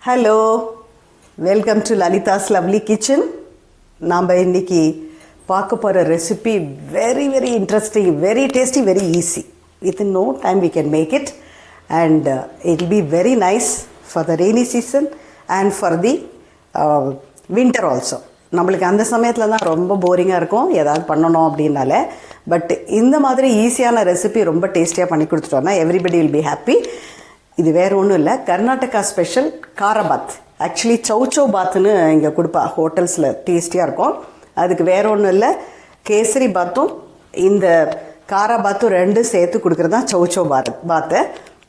Hello, welcome to Lalitha's lovely kitchen. நாம் இன்றைக்கி பார்க்க போகிற recipe very very interesting, very tasty, very easy. Within no time we can make it and it will be very nice for the rainy season and for the winter also. நம்மளுக்கு அந்த சமயத்தில் தான் ரொம்ப போரிங்காக இருக்கும் ஏதாவது பண்ணணும் அப்படின்னால. பட் இந்த மாதிரி ஈஸியான ரெசிபி ரொம்ப டேஸ்டியாக பண்ணி கொடுத்துட்டோன்னா எவ்ரிபடி வில் பி ஹாப்பி. இது வேறு ஒன்றும் இல்லை, கர்நாடகா ஸ்பெஷல் காரபாத். ஆக்சுவலி சௌச்சோ பாத்துன்னு இங்கே கொடுப்பா ஹோட்டல்ஸில், டேஸ்டியாக இருக்கும். அதுக்கு வேறு ஒன்றும் இல்லை, கேசரி பாத்தும் இந்த காரபாத்தும் ரெண்டும் சேர்த்து கொடுக்குறது தான் சௌச்சோ பாத்து.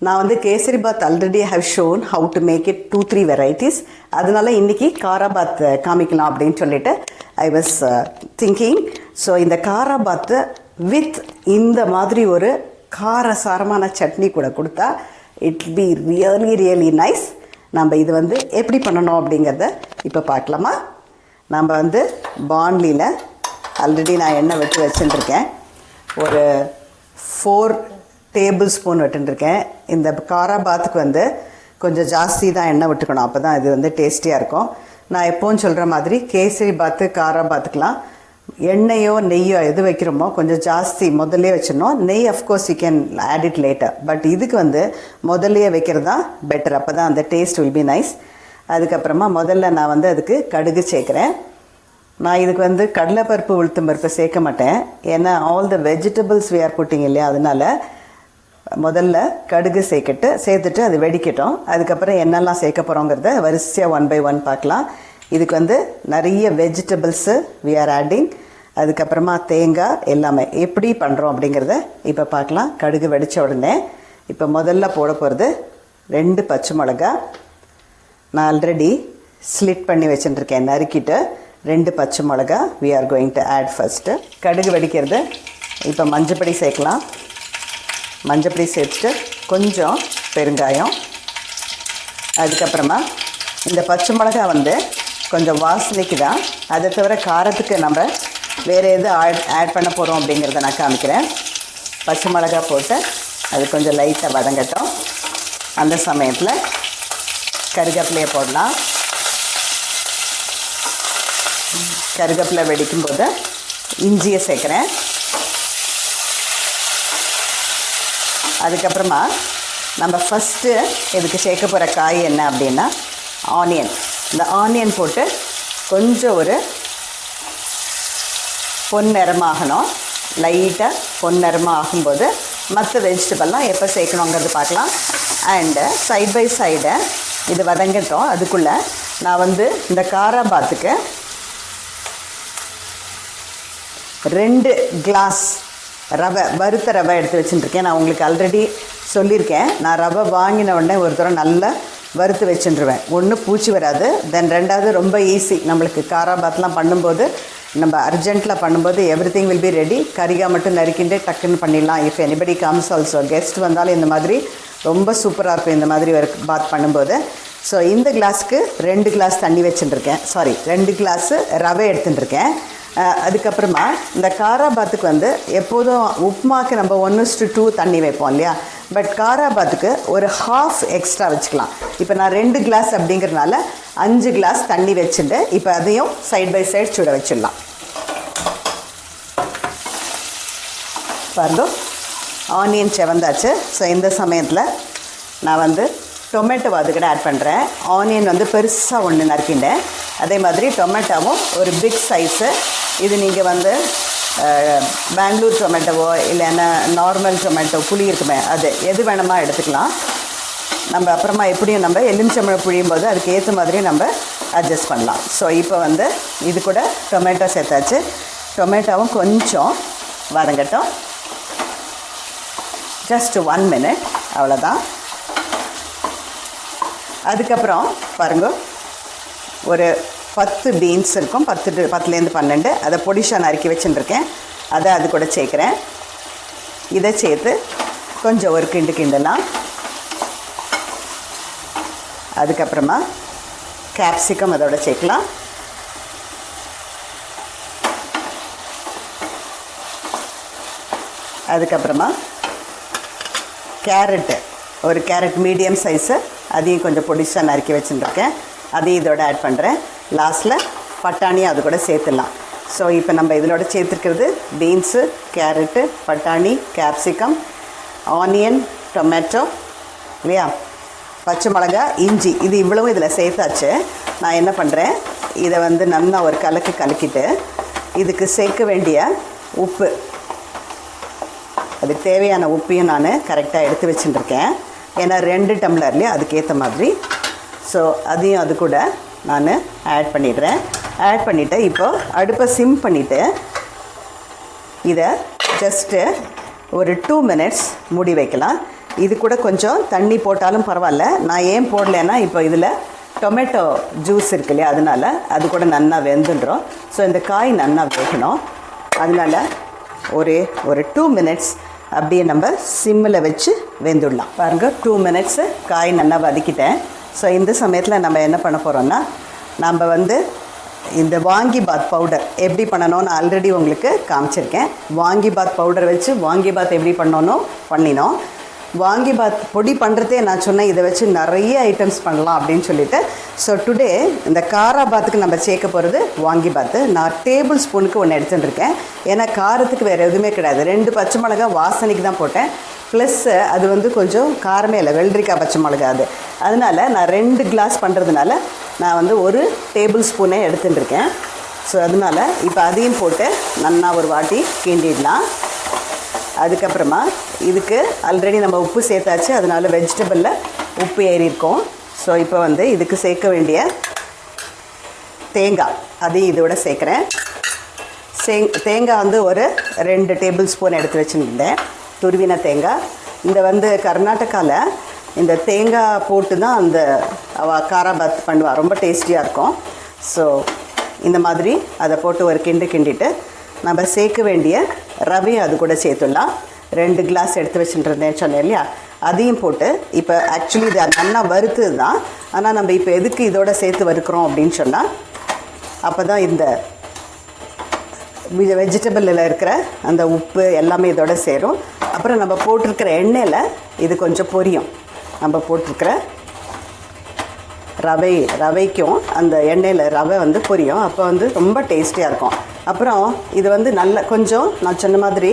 நான் வந்து kesari bath already have shown how to make it 2-3 varieties. அதனால இன்றைக்கி காராபாத் காமிக்கலாம் அப்படின்னு சொல்லிட்டு ஐ வாஸ் திங்கிங். ஸோ இந்த காராபாத்து வித் இந்த மாதிரி ஒரு காரசாரமான சட்னி கூட கொடுத்தா it be really really nice. நம்ம இது வந்து எப்படி பண்ணணும் அப்படிங்கிறத இப்போ பார்க்கலாமா? நம்ம வந்து பாண்ட்லியில் ஆல்ரெடி நான் எண்ணெய் விட்டு வச்சுட்டுருக்கேன். ஒரு 4 டேபிள் ஸ்பூன் விட்டுருக்கேன். இந்த காராபாத்துக்கு வந்து கொஞ்சம் ஜாஸ்தி தான் எண்ணெய் விட்டுக்கணும், அப்போ தான் இது வந்து டேஸ்டியாக இருக்கும். நான் எப்போவும் சொல்கிற மாதிரி கேசரி பாத்து காராபாத்துக்கெலாம் எண்ணெயோ நெய்யோ எது வைக்கிறோமோ கொஞ்சம் ஜாஸ்தி முதல்லே வச்சிடணும். நெய் of course you can add it later, but இதுக்கு வந்து முதல்லையே வைக்கிறது தான் பெட்டர். அப்போ தான் அந்த டேஸ்ட் வில் பி நைஸ். அதுக்கப்புறமா முதல்ல நான் வந்து அதுக்கு கடுகு சேர்க்குறேன். நான் இதுக்கு வந்து கடலைப்பருப்பு உளுத்தம்பருப்பு சேர்க்க மாட்டேன், ஏன்னா all the vegetables we are putting இல்லையா, அதனால் முதல்ல கடுகு சேர்த்துட்டு அது வெடிக்கட்டும். அதுக்கப்புறம் என்னெல்லாம் சேர்க்க போகிறோங்கிறத வரிசையாக 1 by 1 பார்க்கலாம். இதுக்கு வந்து நிறைய வெஜிடபிள்ஸு வி ஆர் ஆட்டிங். அதுக்கப்புறமா தேங்காய் எல்லாமே எப்படி பண்ணுறோம் அப்படிங்கிறத இப்போ பார்க்கலாம். கடுகு வெடித்த உடனே இப்போ முதல்ல போட போகிறது 2 பச்சை மிளகா. நான் ஆல்ரெடி ஸ்லிட் பண்ணி வச்சுட்டுருக்கேன், நறுக்கிட்டு 2 பச்சை மிளகா we are going to add first. கடுகு வெடிக்கிறது. இப்போ மஞ்சப்பொடி சேர்க்கலாம். மஞ்சப்பொடி சேர்த்துட்டு கொஞ்சம் பெருங்காயம். அதுக்கப்புறமா இந்த பச்சை மிளகா வந்து கொஞ்சம் வாசனைக்கு தான், அதை தவிர காரத்துக்கு நம்ம வேறு எது ஆட் பண்ண போகிறோம் அப்படிங்கிறத நான் காமிக்கிறேன். பச்சை மிளகா போட்டு அது கொஞ்சம் லைட்டாக வதங்கட்டும். அந்த சமயத்தில் கருவேப்பிலையை போடலாம். கருவேப்பிலை வெடிக்கும்போது இஞ்சியை சேர்க்குறேன். அதுக்கப்புறமா நம்ம ஃபஸ்ட்டு இதுக்கு சேர்க்க போகிற காய் என்ன அப்படின்னா ஆனியன். இந்த ஆனியன் போட்டு கொஞ்சம் ஒரு பொன்னிறமாகணும். லைட்டாக பொன்னிறமாக ஆகும்போது மற்ற வெஜிடபிள்லாம் எப்போ சேர்க்கணுங்கிறது பார்க்கலாம். அண்டு சைட் பை சைடை இது வதங்கட்டும். அதுக்குள்ளே நான் வந்து இந்த காராபாத்துக்கு 2 கிளாஸ் ரவை, வறுத்த ரவை எடுத்து வச்சுட்டுருக்கேன். நான் உங்களுக்கு ஆல்ரெடி சொல்லியிருக்கேன், நான் ரவை வாங்கின உடனே ஒரு தடவை நல்லா வறுத்து வச்சுட்டுருவேன். ஒன்று பூச்சி வராது, தென் ரெண்டாவது ரொம்ப ஈஸி. நம்மளுக்கு காராபாத்லாம் பண்ணும்போது நம்ம அர்ஜென்ட்டில் பண்ணும்போது எவ்ரிதிங் வில் பி ரெடி. கறிகாய் மட்டும் நறுக்கிண்டு டக்குன்னு பண்ணிடலாம். If anybody comes also, guest வந்தாலும் இந்த மாதிரி ரொம்ப சூப்பராக இருக்கும் இந்த மாதிரி ஒரு பாத் பண்ணும்போது. ஸோ இந்த கிளாஸுக்கு 2 கிளாஸ் தண்ணி வச்சுட்டுருக்கேன், 2 கிளாஸு ரவை எடுத்துட்டுருக்கேன். அதுக்கப்புறமா இந்த காராபாத்துக்கு வந்து எப்போதும் உப்புமாக்கு நம்ம 1:2 தண்ணி வைப்போம் இல்லையா, பட் காராபாத்துக்கு ஒரு 1/2 எக்ஸ்ட்ரா வச்சுக்கலாம். இப்போ நான் 2 கிளாஸ் அப்படிங்கிறதுனால 5 கிளாஸ் தண்ணி வச்சுட்டு இப்போ அதையும் சைட் பை சைட் சுட வச்சிடலாம். பாருங்க, ஆனியன் செவந்தாச்சு. ஸோ இந்த சமயத்தில் நான் வந்து டொமேட்டோ அதுக்கிட்ட ஆட் பண்ணுறேன். ஆனியன் வந்து பெருசாக ஒன்று நறுக்கிண்டேன். அதே மாதிரி டொமேட்டோவும் ஒரு பிக் சைஸு. இது நீங்கள் வந்து பெங்களூர் டொமேட்டோவோ இல்லைன்னா நார்மல் டொமேட்டோ புளி இருக்குமே, அது எது வேணுமா எடுத்துக்கலாம். நம்ம அப்புறமா எப்படியும் நம்ம எலுமிச்சம்பழம் புழியும் போது அதுக்கு ஏற்ற மாதிரி நம்ம அட்ஜஸ்ட் பண்ணலாம். ஸோ இப்போ வந்து இது கூட டொமேட்டோ சேர்த்தாச்சு. டொமேட்டோவும் கொஞ்சம் வதங்கட்டும், ஜஸ்ட் 1 minute, அவ்வளோதான். அதுக்கப்புறம் பாருங்கள், ஒரு 10 பீன்ஸ் இருக்கும், 10லேருந்து 12, அதை பொடிஷாக நறுக்கி வச்சுட்டுருக்கேன். அதை அது கூட சேர்க்குறேன். இதை சேர்த்து கொஞ்சம் ஒரு கிண்டலாம். அதுக்கப்புறமா கேப்சிகம் அதோட சேர்க்கலாம். அதுக்கப்புறமா கேரட்டு, ஒரு கேரட் மீடியம் சைஸு அதையும் கொஞ்சம் பொடிசாக நறுக்கி வச்சுருக்கேன், அதையும் இதோட ஆட் பண்ணுறேன். லாஸ்ட்டில் பட்டாணியும் அது கூட சேர்த்துடலாம். ஸோ இப்போ நம்ம இதோட சேர்த்துருக்கிறது பீன்ஸு, கேரட்டு, பட்டாணி, கேப்சிகம், ஆனியன், டொமேட்டோ இல்லையா, பச்சை மிளகா, இஞ்சி, இது இவ்வளவும் இதில் சேர்த்தாச்சு. நான் என்ன பண்ணுறேன், இதை வந்து நல்லா ஒரு கலக்கிட்டு இதுக்கு சேர்க்க வேண்டிய உப்பு, அதுக்கு தேவையான உப்பையும் நான் கரெக்டாக எடுத்து வச்சுட்டுருக்கேன். ஏன்னா 2 டம்ளர்லேயே அதுக்கேற்ற மாதிரி. ஸோ அதையும் அது கூட நான் ஆட் பண்ணிடுறேன். ஆட் பண்ணிவிட்டு இப்போது அடுப்பை சிம் பண்ணிவிட்டு இதை ஜஸ்ட்டு ஒரு 2 மினிட்ஸ் மூடி வைக்கலாம். இது கூட கொஞ்சம் தண்ணி போட்டாலும் பரவாயில்ல. நான் ஏன் போடலைன்னா இப்போ இதில் டொமேட்டோ ஜூஸ் இருக்கு இல்லையா, அதனால் அது கூட நல்லா வெந்துடுறோம். ஸோ இந்த காய் நல்லா வேகணும். அதனால் ஒரு 2 மினிட்ஸ் அப்படியே நம்ம சிம்மில் வச்சு வெந்துடலாம். பாருங்கள், 2 மினிட்ஸு காய் நல்லா வதக்கிட்டேன். ஸோ இந்த சமயத்தில் நம்ம என்ன பண்ண போகிறோன்னா, நம்ம வந்து இந்த வாங்கி பாத் பவுடர் எப்படி பண்ணணும்னு ஆல்ரெடி உங்களுக்கு காமிச்சிருக்கேன். வாங்கி பாத் பவுடர் வச்சு வாங்கி பாத் எப்படி பண்ணினோம். வாங்கி பாத் பொடி பண்ணுறதே நான் சொன்னேன், இதை வச்சு நிறைய ஐட்டம்ஸ் பண்ணலாம் அப்படின்னு சொல்லிட்டு. ஸோ டுடே இந்த காரா பாத்துக்கு நம்ம சேர்க்க போகிறது வாங்கி பாத்து. நான் டேபிள் ஸ்பூனுக்கு ஒன்று எடுத்துட்டுருக்கேன். ஏன்னா காரத்துக்கு வேறு எதுவுமே கிடையாது. 2 பச்சை மிளகா வாசனைக்கு தான் போட்டேன். ப்ளஸ் அது வந்து கொஞ்சம் காரமே இல்லை, வெள்ளரிக்காய் பச்சை மிளகா அது. அதனால் நான் 2 கிளாஸ் பண்ணுறதுனால நான் வந்து 1 டேபிள் ஸ்பூனே எடுத்துட்டுருக்கேன். ஸோ அதனால் இப்போ அதையும் போட்டு நல்லா ஒரு வாட்டி கிண்டிடலாம். அதுக்கப்புறமா இதுக்கு ஆல்ரெடி நம்ம உப்பு சேர்த்தாச்சு, அதனால் வெஜிடபிளில் உப்பு ஏறியிருக்கோம். ஸோ இப்போ வந்து இதுக்கு சேர்க்க வேண்டிய தேங்காய் அதையும் இதோட சேர்க்குறேன். தேங்காய் வந்து ஒரு 2 டேபிள் ஸ்பூன் எடுத்து வச்சுருந்தேன், துருவின தேங்காய். இந்த வந்து கர்நாடகாவில் இந்த தேங்காய் போட்டு தான் அந்த காராபாத் பண்ணுவாள், ரொம்ப டேஸ்டியாக இருக்கும். ஸோ இந்த மாதிரி அதை போட்டு ஒரு கிண்டிட்டு நம்ம சேர்க்க வேண்டிய ரவையை அது கூட சேர்த்துடலாம். 2 கிளாஸ் எடுத்து வச்சுட்டுருந்தேன் சொன்னேன் இல்லையா, அதையும் போட்டு இப்போ ஆக்சுவலி இது நல்லா வறுத்தது தான். ஆனால் நம்ம இப்போ எதுக்கு இதோட சேர்த்து வறுக்கிறோம் அப்படின்னு சொன்னால், அப்போ தான் இந்த வெஜிடபிளில் இருக்கிற அந்த உப்பு எல்லாமே இதோட சேரும். அப்புறம் நம்ம போட்டிருக்கிற எண்ணெயில் இது கொஞ்சம் பொரியும். நம்ம போட்டிருக்கிற ரவைக்கும் அந்த எண்ணெயில் ரவை வந்து பொரியும். அப்போ வந்து ரொம்ப டேஸ்டியாக இருக்கும். அப்புறம் இது வந்து நல்ல கொஞ்சம் நான் சொன்ன மாதிரி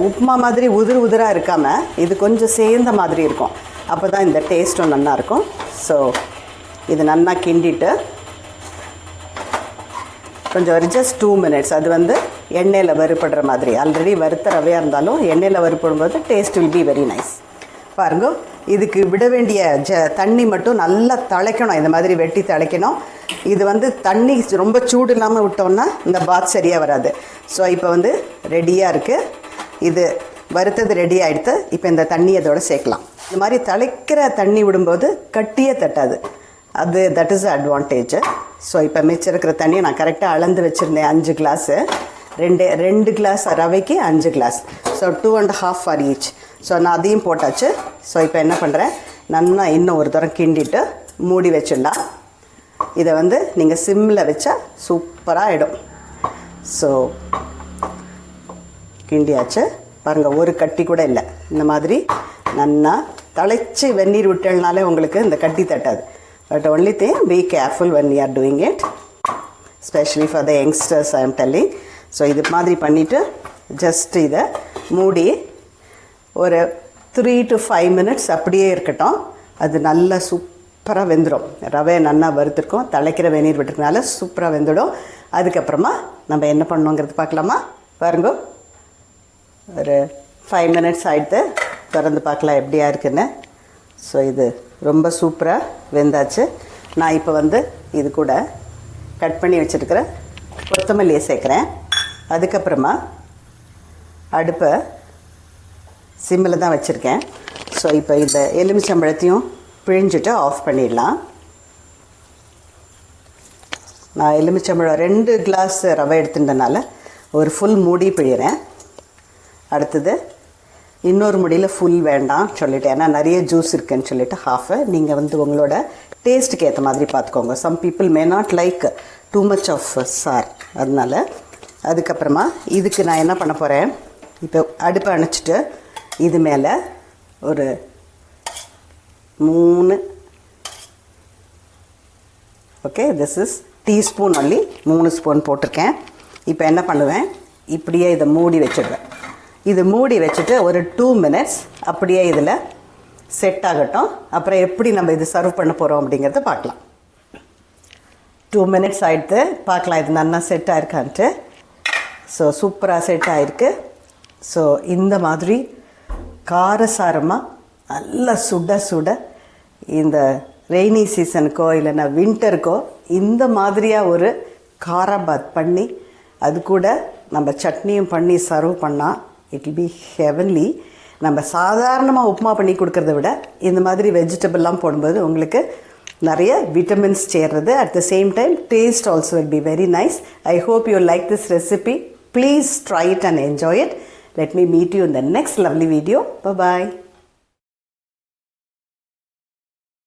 உப்புமா மாதிரி உதிராக இருக்காமல் இது கொஞ்சம் சேர்ந்த மாதிரி இருக்கும். அப்போ தான் இந்த டேஸ்ட்டும் நல்லாயிருக்கும். ஸோ இது நல்லா கிண்டிட்டு கொஞ்சம் ஒரு ஜஸ்ட் 2 மினிட்ஸ் அது வந்து எண்ணெயில் வறுபடுற மாதிரி. ஆல்ரெடி வறுத்த ரவையாக இருந்தாலும் எண்ணெயில் வறுப்படும்போது taste will be very nice. பாருங்க, இதுக்கு விட வேண்டிய தண்ணி மட்டும் நல்லா திளைக்கணும், இந்த மாதிரி வெட்டி திளைக்கணும். இது வந்து தண்ணி ரொம்ப சூடு இல்லாமல் விட்டோம்னா இந்த பாத் சரியாக வராது. ஸோ இப்போ வந்து ரெடியாக இருக்குது, இது வறுத்தது ரெடி ஆகிடுத்து. இப்போ இந்த தண்ணி அதோட சேர்க்கலாம். இந்த மாதிரி திளைக்கிற தண்ணி விடும்போது கட்டியே தட்டாது, அது தட் இஸ் அட்வான்டேஜ். ஸோ இப்போ மிச்சம் இருக்கிற தண்ணியை நான் கரெக்டாக அளந்து வச்சுருந்தேன். 5 கிளாஸு, 2 கிளாஸ் ரவைக்கு 5 glass. So 2.5 for each. So நான் அதையும் போட்டாச்சு. ஸோ இப்போ என்ன பண்ணுறேன், நல்லா இன்னும் ஒரு தரம் கிண்டிட்டு மூடி வச்சிடலாம். இதை வந்து நீங்கள் சிம்மில் வச்சா சூப்பராக ஆகிடும். ஸோ கிண்டியாச்சு பாருங்கள், ஒரு கட்டி கூட இல்லை. இந்த மாதிரி நல்லா தலைச்சி வெந்நீர் விட்டல்னாலே உங்களுக்கு இந்த கட்டி தட்டாது. But only thing, be careful when you are doing it, especially for the youngsters I am telling. So இது மாதிரி பண்ணிவிட்டு ஜஸ்ட் இதை மூடி ஒரு 3 to 5 மினிட்ஸ் அப்படியே இருக்கட்டும். அது நல்லா சூப்பராக வெந்துடும். ரவை நல்லா வறுத்துருக்கோம், தலைக்கிற வெந்நீர் விட்டுறதுனால சூப்பராக வெந்துடும். அதுக்கப்புறமா நம்ம என்ன பண்ணோங்கிறது பார்க்கலாமா? பாருங்க, ஒரு 5 மினிட்ஸ் ஆகிடுது. திறந்து பார்க்கலாம் எப்படியா இருக்குன்னு. ஸோ இது ரொம்ப சூப்பராக வெந்தாச்சு. நான் இப்போ வந்து இது கூட கட் பண்ணி வச்சுருக்கிற கொத்தமல்லியை சேர்க்குறேன். அதுக்கப்புறமா அடுப்பை சிம்மில் தான் வச்சுருக்கேன். ஸோ இப்போ இந்த எலுமிச்சம்பழத்தையும் பிழிஞ்சிட்டு ஆஃப் பண்ணிடலாம். நான் எலுமிச்சம்பழம் 2 கிளாஸ் ரவை எடுத்துட்டனால ஒரு ஃபுல் மூடி பிழிகிறேன். அடுத்தது இன்னொரு முடியில் ஃபுல் வேண்டாம் சொல்லிவிட்டு, ஏன்னா நிறைய ஜூஸ் இருக்குதுன்னு சொல்லிவிட்டு ஹாஃபை நீங்கள் வந்து உங்களோட டேஸ்ட்டுக்கு ஏற்ற மாதிரி பார்த்துக்கோங்க. Some people may not like too much of sour, அதனால். அதுக்கப்புறமா இதுக்கு நான் என்ன பண்ண போகிறேன், இப்போ அடுப்பை அணைச்சிட்டு இது மேலே ஒரு 3 okay, this is teaspoon only, 3 spoon போட்டிருக்கேன். இப்போ என்ன பண்ணுவேன், இப்படியே இதை மூடி வச்சுடுவேன். இது மூடி வச்சுட்டு ஒரு 2 மினிட்ஸ் அப்படியே இதில் செட் ஆகட்டும். அப்புறம் எப்படி நம்ம இது சர்வ் பண்ண போகிறோம் அப்படிங்கிறத பார்க்கலாம். 2 மினிட்ஸ் ஆகிடுது, பார்க்கலாம் இது நல்லா செட் ஆகிருக்கான்ட்டு. ஸோ சூப்பராக செட் ஆகிருக்கு. ஸோ இந்த மாதிரி காரசாரமாக நல்லா சுட சுட இந்த ரெய்னி சீசனுக்கோ இல்லைன்னா வின்டருக்கோ இந்த மாதிரியாக ஒரு காராபாத் பண்ணி அது கூட நம்ம சட்னியும் பண்ணி சர்வ் பண்ணால் இட் வில் பி ஹெவன்லி. நம்ம சாதாரணமாக உப்புமா பண்ணி கொடுக்கறத விட இந்த மாதிரி வெஜிடபிள்லாம் போடும்போது உங்களுக்கு நிறைய விட்டமின்ஸ் சேர்றது. At the same time taste also will be very nice. I hope you like this recipe. Please try it and enjoy it. Let me meet you in the next lovely video. Bye-bye.